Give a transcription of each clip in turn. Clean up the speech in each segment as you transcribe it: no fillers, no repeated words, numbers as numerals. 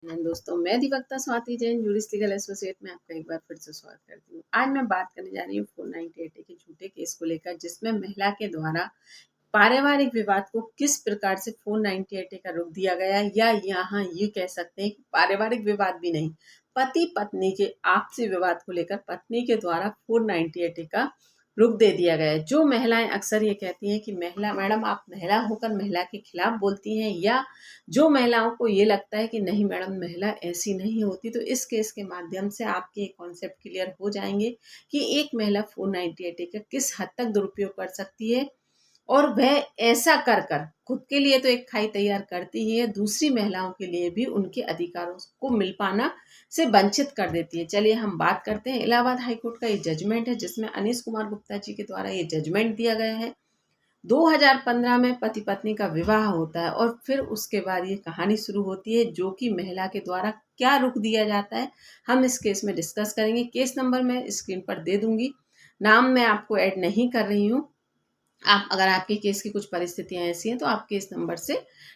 दोस्तों, मैं अधिवक्ता Swati Jain jurist legal associate में आपका एक बार फिर से स्वागत करती हूँ। आज मैं बात करने जा रही हूँ 498 के झूठे केस को लेकर, जिसमें महिला के द्वारा पारिवारिक विवाद को किस प्रकार से 498 का रुख दिया गया, या यहाँ ये कह सकते हैं कि पारिवारिक विवाद भी नहीं, पति पत्नी के आपसी विवाद को लेकर पत्नी के द्वारा 498 का रुख दे दिया गया है। जो महिलाएं अक्सर ये कहती हैं कि महिला मैडम आप महिला होकर महिला के खिलाफ बोलती हैं, या जो महिलाओं को ये लगता है कि नहीं मैडम महिला ऐसी नहीं होती, तो इस केस के माध्यम से आपके एक कॉन्सेप्ट क्लियर हो जाएंगे कि एक महिला 498 का किस हद तक दुरुपयोग कर सकती है, और वह ऐसा कर कर खुद के लिए तो एक खाई तैयार करती ही है, दूसरी महिलाओं के लिए भी उनके अधिकारों को मिल पाना से वंचित कर देती है। चलिए हम बात करते हैं। इलाहाबाद हाईकोर्ट का ये जजमेंट है, जिसमें अनीश कुमार गुप्ता जी के द्वारा ये जजमेंट दिया गया है। 2015 में पति पत्नी का विवाह होता है और फिर उसके बाद ये कहानी शुरू होती है, जो कि महिला के द्वारा क्या रुख दिया जाता है हम इस केस में डिस्कस करेंगे। केस नंबर मैं स्क्रीन पर दे दूंगी, नाम मैं आपको ऐड नहीं कर रही हूँ। आप अगर आपके केस की कुछ परिस्थितियां ऐसी हैं तो आप केस नंबर से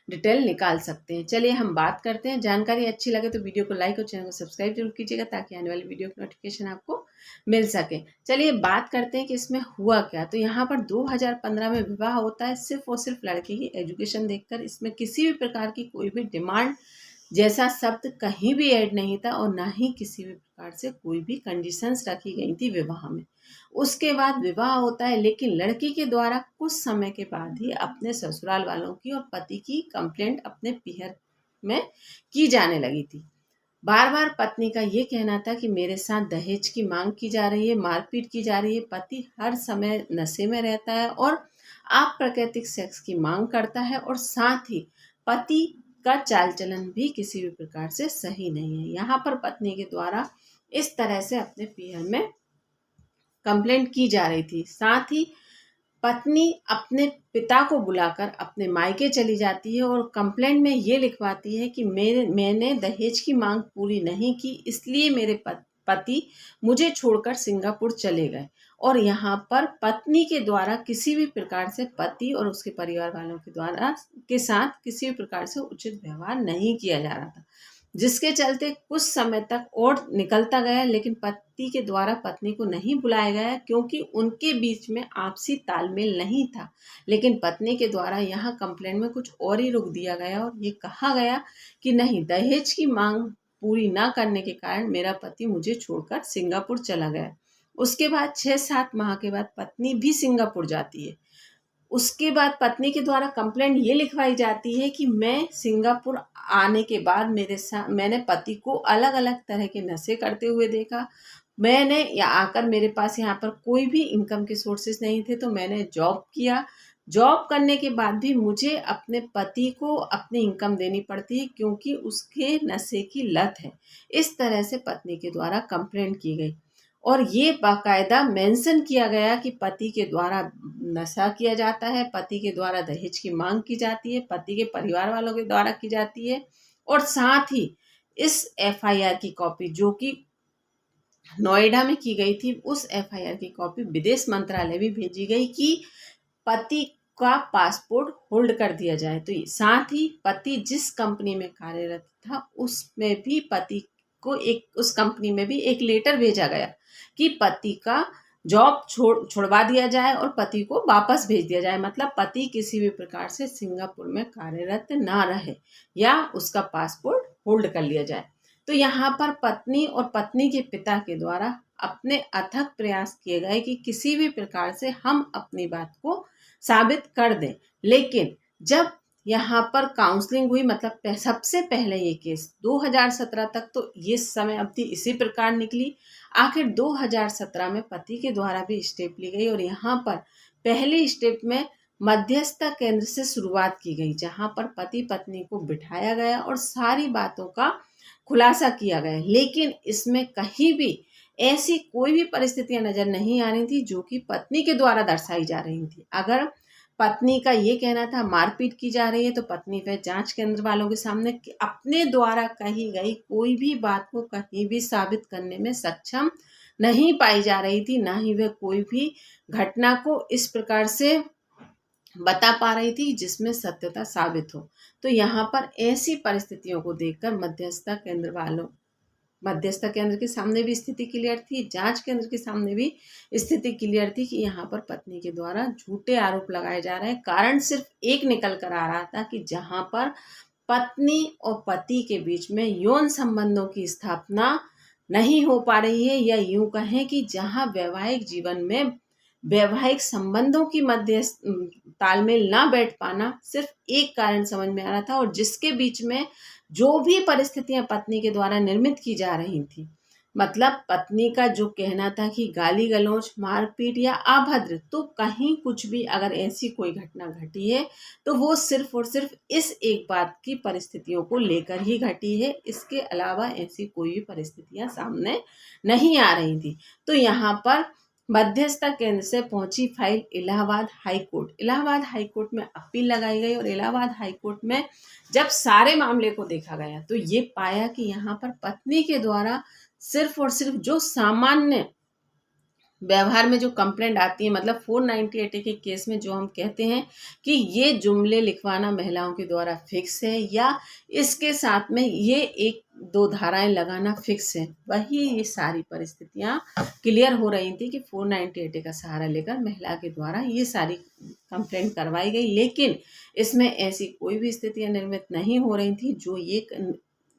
डिटेल निकाल सकते हैं। चलिए हम बात करते हैं। जानकारी अच्छी लगे तो वीडियो को लाइक और चैनल को सब्सक्राइब जरूर कीजिएगा, ताकि आने वाली वीडियो की नोटिफिकेशन आपको मिल सके। चलिए बात करते हैं कि इसमें हुआ क्या। तो यहाँ पर 2015 में विवाह होता है, सिर्फ और सिर्फ लड़के की एजुकेशन देखकर। इसमें किसी भी प्रकार की कोई भी डिमांड जैसा शब्द कहीं भी ऐड नहीं था, और ना ही किसी भी प्रकार से कोई भी कंडीशंस रखी गई थी विवाह में। उसके बाद विवाह होता है, लेकिन लड़की के द्वारा कुछ समय के बाद ही अपने ससुराल वालों की और पति की कंप्लेंट अपने पीहर में की जाने लगी थी। बार बार पत्नी का ये कहना था कि मेरे साथ दहेज की मांग की जा रही है, मारपीट की जा रही है, पति हर समय नशे में रहता है और अप्राकृतिक सेक्स की मांग करता है, और साथ ही पति का चाल चलन भी किसी भी प्रकार से सही नहीं है। यहाँ पर पत्नी के द्वारा इस तरह से अपने पीहर में कंप्लेंट की जा रही थी। साथ ही पत्नी अपने पिता को बुलाकर अपने मायके चली जाती है और कंप्लेंट में ये लिखवाती है कि मैंने दहेज की मांग पूरी नहीं की, इसलिए मेरे पति मुझे छोड़कर सिंगापुर चले गए। और यहाँ पर पत्नी के द्वारा किसी भी प्रकार से पति और उसके परिवार वालों के साथ किसी भी प्रकार से उचित व्यवहार नहीं किया जा रहा था, जिसके चलते कुछ समय तक और निकलता गया, लेकिन पति के द्वारा पत्नी को नहीं बुलाया गया, क्योंकि उनके बीच में आपसी तालमेल नहीं था। लेकिन पत्नी के द्वारा यहाँ कंप्लेंट में कुछ और ही रुख दिया गया, और ये कहा गया कि नहीं, दहेज की मांग पूरी ना करने के कारण मेरा पति मुझे छोड़कर सिंगापुर चला गया। उसके बाद 6-7 माह के बाद पत्नी भी सिंगापुर जाती है। उसके बाद पत्नी के द्वारा कंप्लेंट ये लिखवाई जाती है कि मैं सिंगापुर आने के बाद मैंने पति को अलग अलग तरह के नशे करते हुए देखा। मैंने या आकर मेरे पास यहाँ पर कोई भी इनकम के सोर्सेज नहीं थे, तो मैंने जॉब किया। जॉब करने के बाद भी मुझे अपने पति को अपनी इनकम देनी पड़ती है, क्योंकि उसके नशे की लत है। इस तरह से पत्नी के द्वारा कंप्लेंट की गई, और ये बाकायदा मेंशन किया गया कि पति के द्वारा नशा किया जाता है, पति के द्वारा दहेज की मांग की जाती है, पति के परिवार वालों के द्वारा की जाती है। और साथ ही इस एफआईआर की कॉपी, जो कि नोएडा में की गई थी, उस एफआईआर की कॉपी विदेश मंत्रालय भी भेजी गई कि पति का पासपोर्ट होल्ड कर दिया जाए। तो साथ ही पति जिस कंपनी में कार्यरत था, उसमें भी पति को उस कंपनी में भी एक लेटर भेजा गया कि पति का जॉब छोड़वा दिया जाए और पति को वापस भेज दिया जाए। मतलब पति किसी भी प्रकार से सिंगापुर में कार्यरत ना रहे, या उसका पासपोर्ट होल्ड कर लिया जाए। तो यहाँ पर पत्नी और पत्नी के पिता के द्वारा अपने अथक प्रयास किए गए कि किसी भी प्रकार से हम अपनी बात को साबित कर दें। लेकिन जब यहाँ पर काउंसलिंग हुई, मतलब सबसे पहले ये केस 2017 तक तो ये समय अवधि इसी प्रकार निकली। आखिर 2017 में पति के द्वारा भी स्टेप ली गई, और यहाँ पर पहली स्टेप में मध्यस्थता केंद्र से शुरुआत की गई, जहाँ पर पति पत्नी को बिठाया गया और सारी बातों का खुलासा किया गया। लेकिन इसमें कहीं भी ऐसी कोई भी परिस्थितियां नजर नहीं आ रही थी जो कि पत्नी के द्वारा दर्शाई जा रही थी। अगर पत्नी का ये कहना था मारपीट की जा रही है, तो पत्नी वह जांच केंद्र वालों के सामने अपने द्वारा कही गई कोई भी बात को कहीं भी साबित करने में सक्षम नहीं पाई जा रही थी, ना ही वह कोई भी घटना को इस प्रकार से बता पा रही थी जिसमें सत्यता साबित हो। तो यहाँ पर ऐसी परिस्थितियों को देखकर मध्यस्थता केंद्र के सामने भी स्थिति क्लियर थी, जांच केंद्र के सामने भी स्थिति क्लियर थी कि यहाँ पर पत्नी के द्वारा झूठे आरोप लगाए जा रहे हैं। कारण सिर्फ एक निकल कर आ रहा था कि जहाँ पर पत्नी और पति के बीच में यौन संबंधों की स्थापना नहीं हो पा रही है, या यूं कहें कि जहां वैवाहिक जीवन में वैवाहिक संबंधों की मध्य तालमेल ना बैठ पाना सिर्फ एक कारण समझ में आ रहा था, और जिसके बीच में जो भी परिस्थितियां पत्नी के द्वारा निर्मित की जा रही थी, मतलब पत्नी का जो कहना था कि गाली गलौज, मारपीट या अभद्र, तो कहीं कुछ भी अगर ऐसी कोई घटना घटी है तो वो सिर्फ और सिर्फ इस एक बात की परिस्थितियों को लेकर ही घटी है। इसके अलावा ऐसी कोई भी परिस्थितियां सामने नहीं आ रही थी। तो यहाँ पर मध्यस्थता केंद्र से पहुंची file Allahabad high court. Allahabad high court में अपील लगाई गई, और इलाहाबाद हाई कोर्ट में जब सारे मामले को देखा गया तो ये पाया कि यहाँ पर पत्नी के द्वारा सिर्फ और सिर्फ जो सामान्य व्यवहार में जो कंप्लेंट आती है, मतलब 498 के केस में जो हम कहते हैं कि ये जुमले लिखवाना महिलाओं के द्वारा फिक्स है, या इसके साथ में ये एक दो धाराएं लगाना फिक्स है, वही ये सारी परिस्थितियां क्लियर हो रही थी कि 498 का सहारा लेकर महिला के द्वारा ये सारी कंप्लेंट करवाई गई। लेकिन इसमें ऐसी कोई भी स्थितियां निर्मित नहीं हो रही थी जो ये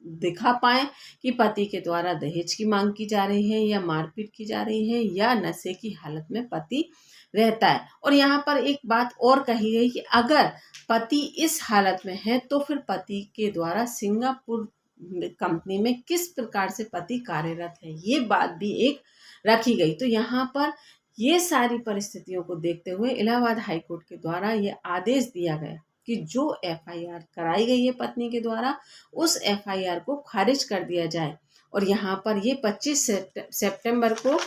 दिखा पाए कि पति के द्वारा दहेज की मांग की जा रही है, या मारपीट की जा रही है, या नशे की हालत में पति रहता है। और यहाँ पर एक बात और कही गई कि अगर पति इस हालत में है तो फिर पति के द्वारा सिंगापुर कंपनी में किस प्रकार से पति कार्यरत है, ये बात भी एक रखी गई। तो यहाँ पर ये सारी परिस्थितियों को देखते हुए इलाहाबाद हाईकोर्ट के द्वारा ये आदेश दिया गया कि जो एफआईआर कराई गई है पत्नी के द्वारा, उस एफआईआर को खारिज कर दिया जाए। और यहाँ पर ये 25 सितंबर को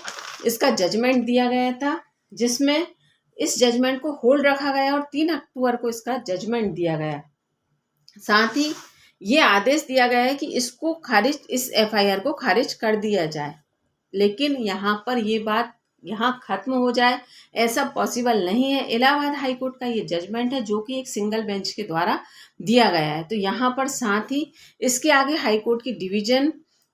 इसका जजमेंट दिया गया था, जिसमें इस जजमेंट को होल्ड रखा गया, और 3 अक्टूबर को इसका जजमेंट दिया गया। साथ ही ये आदेश दिया गया है कि इस एफआईआर को खारिज कर दिया जाए। लेकिन यहाँ पर ये बात यहाँ खत्म हो जाए ऐसा पॉसिबल नहीं है। इलाहाबाद हाई कोर्ट का ये जजमेंट है जो कि एक सिंगल बेंच के द्वारा दिया गया है। तो यहाँ पर साथ ही इसके आगे हाई कोर्ट की डिवीजन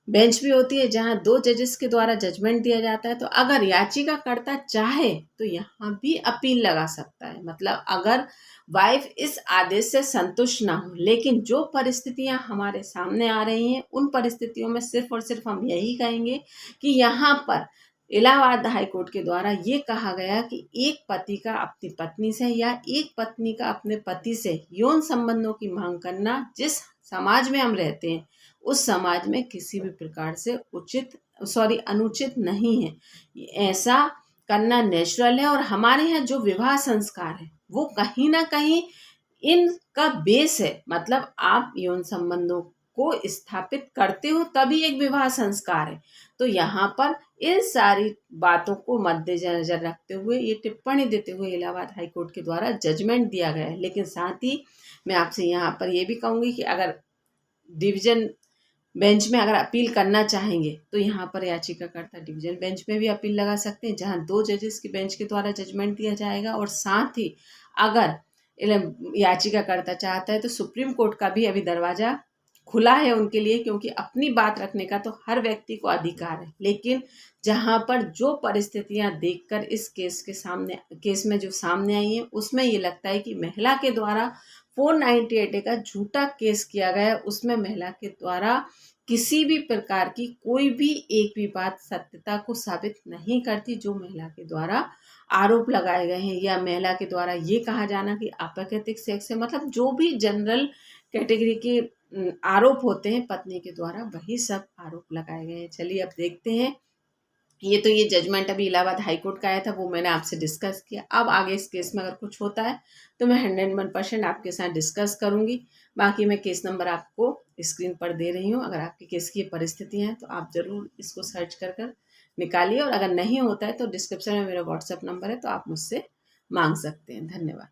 बेंच भी होती है जहाँ 2 जजेस के द्वारा जजमेंट दिया जाता है। तो अगर याचिकाकर्ता चाहे तो यहाँ भी अपील लगा सकता है, मतलब अगर वाइफ इस आदेश से संतुष्ट ना हो। लेकिन जो परिस्थितियां हमारे सामने आ रही हैं उन परिस्थितियों में सिर्फ और सिर्फ हम यही कहेंगे कि यहाँ पर इलाहाबाद हाई कोर्ट के द्वारा ये कहा गया कि एक पति का अपनी पत्नी से या एक पत्नी का अपने पति से यौन संबंधों की मांग करना जिस समाज में हम रहते हैं उस समाज में किसी भी प्रकार से अनुचित नहीं है। ऐसा करना नेचुरल है, और हमारे यहाँ जो विवाह संस्कार है वो कहीं ना कहीं इनका बेस है। मतलब आप यौन संबंधों को स्थापित करते हो तभी एक विवाह संस्कार है। तो यहाँ पर इन सारी बातों को मद्देनजर रखते हुए ये टिप्पणी देते हुए इलाहाबाद हाई कोर्ट के द्वारा जजमेंट दिया गया है। लेकिन साथ ही मैं आपसे यहाँ पर ये भी कहूँगी कि अगर डिवीजन बेंच में अगर अपील करना चाहेंगे तो यहाँ पर याचिकाकर्ता डिवीजन बेंच में भी अपील लगा सकते हैं, जहाँ 2 जजेस की बेंच के द्वारा जजमेंट दिया जाएगा। और साथ ही अगर याचिकाकर्ता चाहता है तो सुप्रीम कोर्ट का भी अभी दरवाजा खुला है उनके लिए, क्योंकि अपनी बात रखने का तो हर व्यक्ति को अधिकार है। लेकिन जहाँ पर जो परिस्थितियां देखकर इस केस में जो सामने आई है उसमें ये लगता है कि महिला के द्वारा 498 का झूठा केस किया गया, उसमें महिला के द्वारा किसी भी प्रकार की कोई भी एक भी बात सत्यता को साबित नहीं करती जो महिला के द्वारा आरोप लगाए गए हैं। या महिला के द्वारा ये कहा जाना कि अप्राकृतिक सेक्स है, मतलब जो भी जनरल कैटेगरी के आरोप होते हैं पत्नी के द्वारा वही सब आरोप लगाए गए हैं। चलिए अब देखते हैं। ये जजमेंट अभी इलाहाबाद हाई कोर्ट का आया था, वो मैंने आपसे डिस्कस किया। अब आगे इस केस में अगर कुछ होता है तो मैं 101% आपके साथ डिस्कस करूंगी। बाकी मैं केस नंबर आपको स्क्रीन पर दे रही हूँ। अगर आपके केस की परिस्थितियाँ हैं तो आप ज़रूर इसको सर्च कर निकालिए, और अगर नहीं होता है तो डिस्क्रिप्शन में मेरा व्हाट्सएप नंबर है तो आप मुझसे मांग सकते हैं। धन्यवाद।